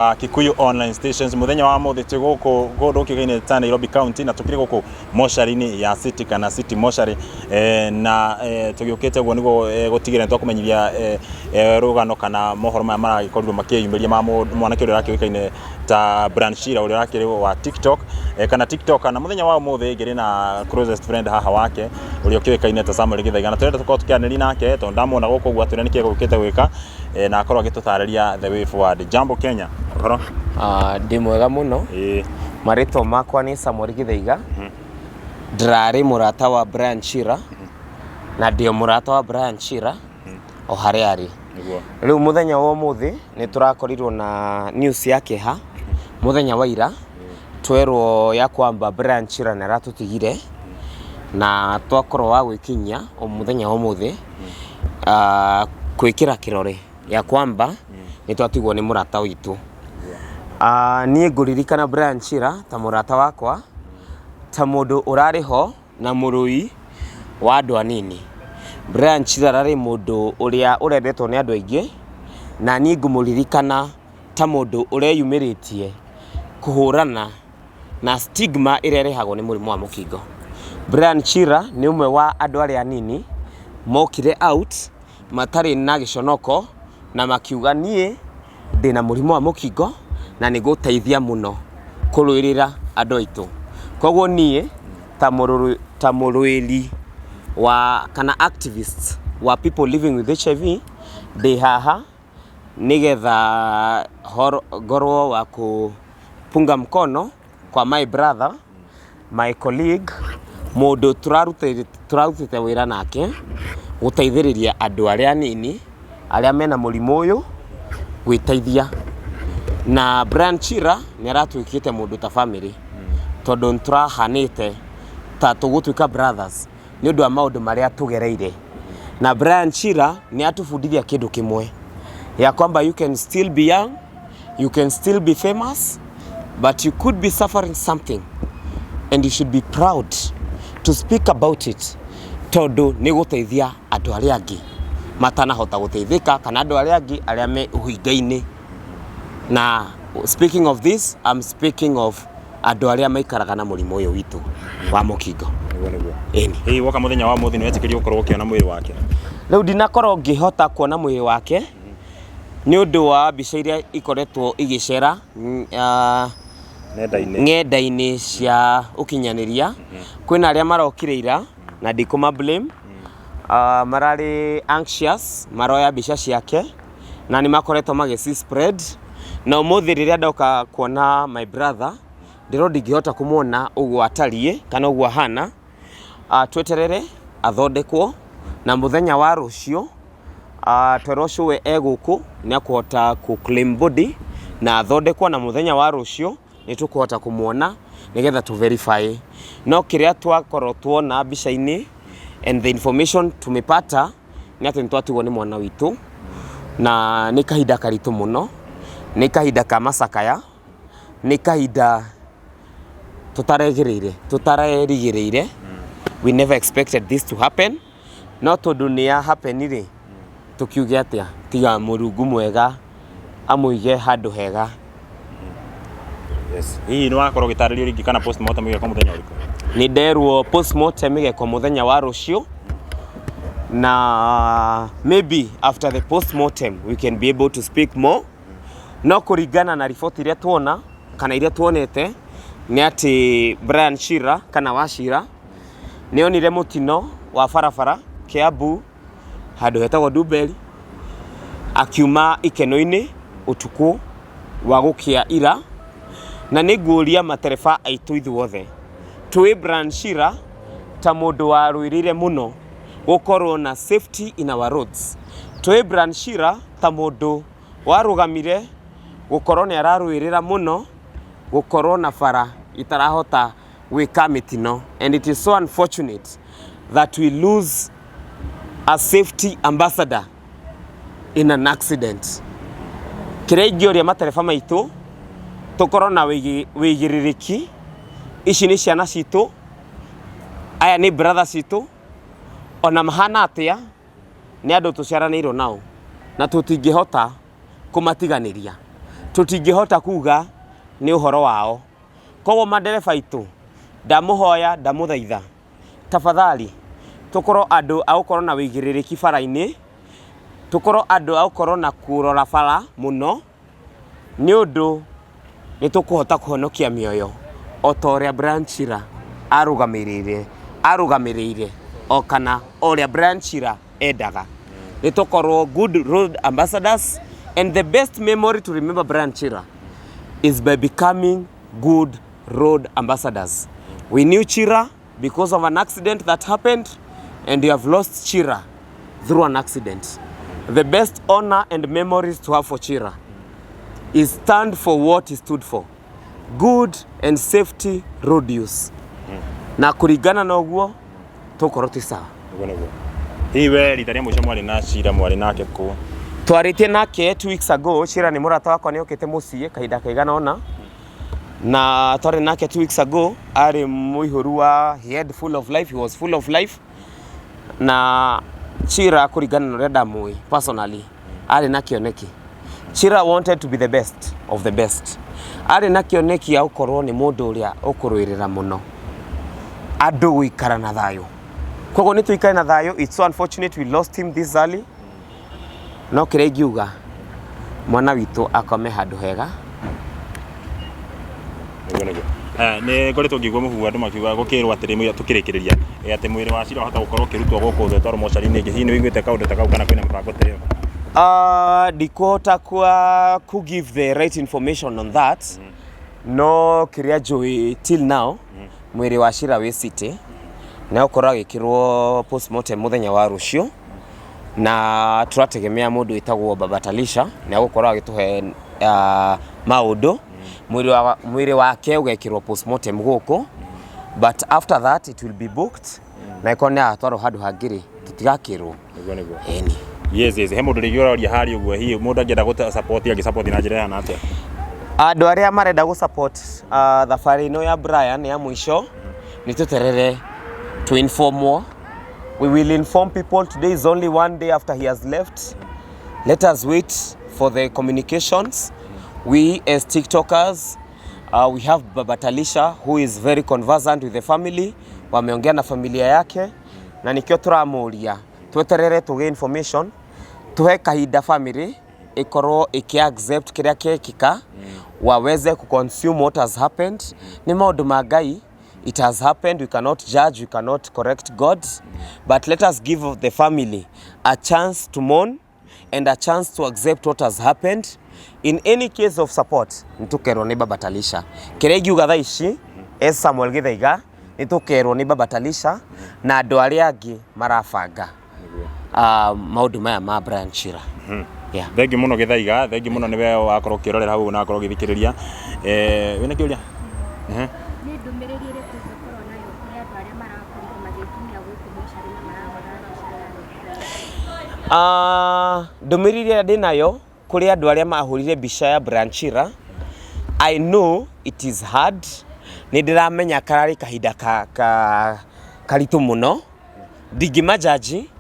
Kikuyu online stations muthenya wa muthi tiguku godo kigaine ta Nairobi County na tukiri guku moshari-ini ya city kana city moshari na tugiukite guo nigo gutigire ntwa kumenyiria rugano kana mohoro maya maragikorwo makiyumiria ma mwanake uri rakikaine ta brand Chira uri rakiri wa TikTok kana TikTok na muthenya wa muthi ngiri na closest friend haha wake uri ukikaine ta Samwel Githaiga na turenda tukorwo tukianiri nake to ndamona guku gwa tureni kiego gukite gwika na akorwo agitutararia the way forward. Jambo Kenya. Ndi mwega muno. Marito makwa ni Samwel Githaiga. Ndrari murata wa brand Chira. Na ndio murata wa brand Chira o haria ari. Riu muthenya wa muthi ni turakorirwo na news yake ha muthenya wa ira twerwo ya kwamba brand Chira na ratutigire na twakorwo wa gwikinya o muthenya wa muthi kwikira kirore ya kwamba ni twatigwo ni murata witu. Niĩ nguririkana brand Chira ta murata wakwa ta mundu urari ho na murui wa andu anini. Brand Chira rari mundu uria urendetwo ni andu aingi na niĩ ngumuririkana ta mundu ureyumiritie kuhurana na stigma iria irehagwo ni murimu wa mukingo. Brand Chira ni umwe wa andu aria anini mokire out matari na giconoko na makiuga niĩ ndina murimu wa mukingo na niguteithia muno kuruirira andu aitu. Koguo niĩ ta muruiri wa kana activist wa people living with HIV ndi haha nigetha ngorwo wa kupunga mkono kwa my brother, my colleague, mundu turarutite wira nake guteithiriria andu aria anini aria mena murimu uyu gwiteithia. Na brand Chira ni aratwikite mundu ta family tondu nturahanite ta tugutwika brothers ni undu wa maundu maria tugereire. Na brand Chira ni atufundithia kindu kimwe ya kwamba you can still be young, you can still be famous, but you could be suffering something and you should be proud to speak about it tondu ni guteithia andu aria angi matanahota guteithika kana andu aria angi aria me uhinga-ini. Na speaking of this, I'm speaking of andu aria maikaraga na murimu uyu witu wa mukingo. Eni woka muthenya wa muthi ni wetikirio ukorwo ukiona mwiri wake. Riu ndinakorwo ngihota kuona mwiri wake ni undu wa mbica iria ikoretwo igicera ng'enda-ini cia ukinyaniria. Kwina aria marokire na ndikuma blame marari anxious maroya mbica ciake na ni makoretwo magisi spread. Na umuthi riria ndoka kuona my brother ndiro ndingihota kumuona uguo atarie kana uguo hana. Tweterere athondekwo na muthenya wa rucio twerwo we eguku ni akuhota ku claim body na athondekwo na muthenya wa rucio ni tukuhota kumuona nigetha tu verify. No kiria twakorwo tuona mbica-ini and the information tumepata ni ati ntwatigwo ni mwana witu na ni kahinda karitu muno, ni kahinda ka masakaya, ni kahinda tutarerigiriire. We never expected this to happen. No tondu ni ya happen tukiuge atia tiga Murungu mwega amuige handu hega. Yes. Hii ni wakorwo gitaririo ringi kana postmortem igekwo muthenya uriku? Ni nderwo postmortem igekwo muthenya wa rucio na maybe after the postmortem we can be able to speak more. No kuringana na ripoti iria tuona kana iria tuonete ni ati brand Chira kana wa Chira ni onire mutino wa barabara Kiambu handu hetagwo Dubeli akiuma ikeno-ini utuku wa gukia ira. Na niguria matereba aitu ithuothe twi brand Chira ta mundu wa ruirire muno gukorwo na safety in our roads. Twi brand Chira ta mundu warugamire gukorwo ni araruirira muno gukorwo na bara itarahota gwika mitino. And it is so unfortunate that we lose a safety ambassador in an accident. Kiria ingioria matereba maitu tukorwo na wigiririki. Ici ni ciana citu, aya ni brothers citu, ona mahana atia ni andu tuciaranirwo nao na tutingihota kumatiganiria. tutingihota kuga ni uhoro wao. Koguo madereba itu ndamuhoya ndamuthaitha tafadhali tukorwo andu aukorwo na wigiririki bara-ini, tukorwo andu aukorwo na kurora bara muno ni undu ni tukuhota kuhonokia mioyo o ta uria Brian Chira arugamirire o kana uria Brian Chira endaga. Ni tukorwo good road ambassadors, and the best memory to remember Brian Chira is by becoming good road ambassadors. We knew Chira because of an accident that happened, and you have lost Chira through an accident. The best honor and memories to have for Chira is stand for what he stood for: good and safety road use. Na kurigana na uguo tukorwo ti sawa. Iwe ritaria mwisho mwari na Chira mwari nake ku twaritie nake 2 weeks ago. Chira ni murata wakwa, ni okete mucie kahinda kaigana ona, na twari nake 2 weeks ago. Ari muihuru wa he had full of life, he was full of life. Na Chira kurigana na reda mui personally ari na kioneki. Chira wanted to be the best of the best. Ari na kioneki ya ukorwo ni mundu uria ukurwirira muno andu guikara na thayo. Koguo ni tuikare na thayo. It's so unfortunate we lost him this early. No kiregiuga mwana witu akome handu hega. Ni ngoretwo ngigwa muhu andu makiuga gukirwo atiri muya tukirikiriria ati mwiri wa Chira hota gukorwo kirutwo guku thwetwaro mochari-ini ingi. Hihi ni wiguite kaundu ta kau kana kwina mibango ta iyo? Ndikuhota ku give the right information on that. No kiria njui till now mwiri wa Chira wi city na ukorwo agikirwo postmortem muthenya wa rucio, na turategemea mundu itagwo Babatalisha na agukorwo agituhe maundu. Mwiri wake ugekirwo postmortem guku, but after that it will be booked na ikone atwaro handu hangiri tutigakirwo. Eni yes he mundu rigiora ria hari uguo. Hihi mundu angenda guta support na njira yana atia? Andu aria marenda gu support thabari ino ya Brian ya mwisho ni tuterere to inform more. We will inform people. Today is only one day after he has left. Let us wait for the communications. We as TikTokers, we have Babatalisha who is very conversant with the family. Wameongea na familia yake na nikio turamuria tweterere tuge information, tuhe kahinda family ikorwo iki accept kiria kekika, waweze ku consume what has happened. Ni maundu ma Ngai. It has happened. We cannot judge, we cannot correct God, but let us give the family a chance to mourn and a chance to accept what has happened. In any case of support, nitukerwo ni Babatalisha. Kiregiuga thaa ici es Samwel Githaiga, nitukerwo ni Babatalisha na andu aria angi marabanga maundu maya ma Brian Chira. Yeah. Thengi muno Githaiga, thengi muno niwe wakorwo kirorera hau na akorwo githikiriria. Wina kiuria? Ni ndumiriri iri kukorwo nayo kuri andu aria marakorwo magikinya guku mochari na marahora. Ndumiriri iri ndinayo kuri andu aria mahurire bica ya Brian Chira. I know it is hard. Ni ndiramenya karari kahinda karitu muno. Ndigimajaji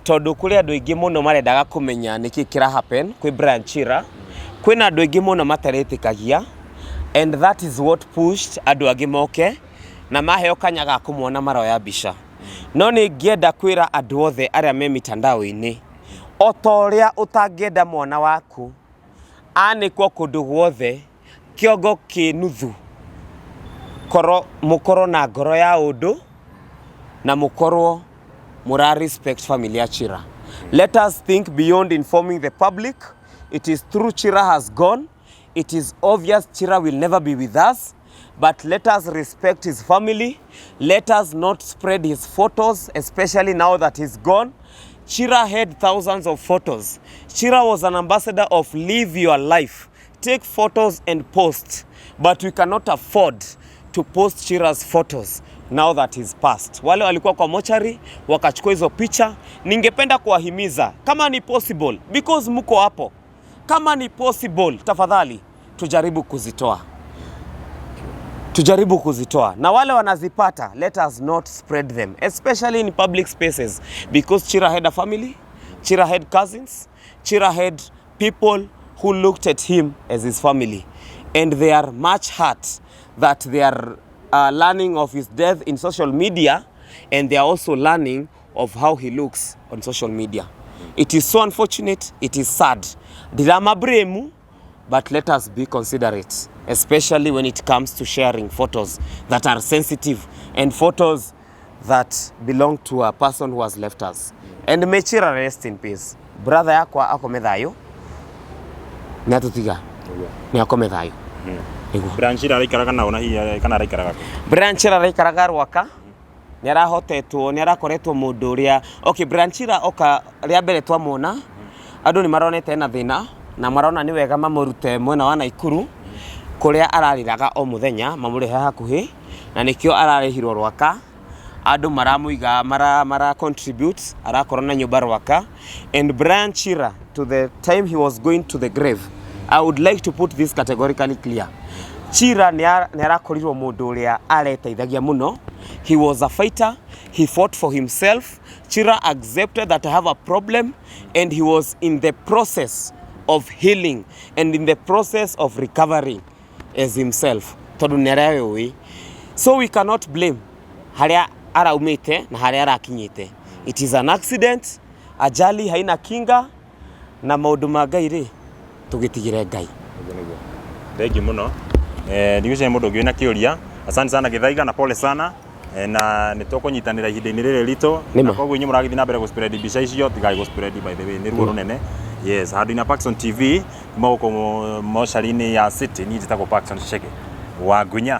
tondu kuri andu aingi muno marendaga kumenya niki kira happen kwi Brian Chira. Kwina andu aingi muno mataretikagia, and that is what pushed andu angi moke na maheo kanyaga kumwona maroya bica. No ni ngienda kwira andu othe aria me mitandao-ini, o ta uria utangienda mwana waku anikwo kundu guothe kiongo kinuthu, mukorwo na ngoro ya undu na mukorwo mura respect family ya Chira. Let us think beyond informing the public. It is true Chira has gone. It is obvious Chira will never be with us, but let us respect his family. Let us not spread his photos, especially now that he's gone. Chira had thousands of photos. Chira was an ambassador of live your life. Take photos and post, but we cannot afford to post Chira's photos now that he's passed. Wale walikuwa kwa mochari wakachukua hizo picha, ningependa kuwahimiza kama ni possible, because mko hapo, kama ni possible tafadhali tujaribu kuzitoa. Na wale wanazipata, let us not spread them, especially in public spaces, because Chira had a family, Chira had cousins, Chira had people who looked at him as his family, and they are much hurt that they are learning of his death in social media, and they are also learning of how he looks on social media. It is so unfortunate, it is sad. Dirama bremu, but let us be considerate, especially when it comes to sharing photos that are sensitive and photos that belong to a person who has left us. And may Chira rest in peace. Brother yakwa akome thayo, ni atutiga, ni akome thayo. Brian Chira araikaraga naona hiya kana araikaraga. Brian Chira araikaraga Rwaka. Ni arahotetwo, ni arakoretwo mundu uria. Okay, Brian Chira oka ria mbere twamona. Andu ni maronete na thina na marona ni wega mamurute mwena wa Naikuru kuria arariraga o muthenya mamurihe hakuhi na nikio ararihirwo Rwaka. Andu maramuiga mara contribute arakorwo na nyumba Rwaka. And Brian Chira, to the time he was going to the grave, I would like to put this categorically clear. Chira ni arakorirwo mundu uria areteithagia muno. He was a fighter. He fought for himself. Chira accepted that I have a problem, and he was in the process of healing and in the process of recovering as himself. So we cannot blame haria araumite na haria arakinyite. It is an accident. Ajali haina kinga na maundu ma Ngai ri tugitigire Ngai. Thank you muno. Ndigũce mũndũ ũngĩ na kĩũria. Asante sana Githaiga na pole sana. Na nĩtũkũnyitanĩra ihinda-inĩ rĩrĩ ritũ. Na koguo inyuĩ mũragĩthiĩ na mbere gũ-spread mbica icio, tigai gũ-spread by the way, nĩ ruo rũnene. Yes, handũ-inĩ Paxson TV kuma gũkũ mocarĩ-inĩ ya City, niĩ njĩtagwo Paxson Chege wa Ngunya.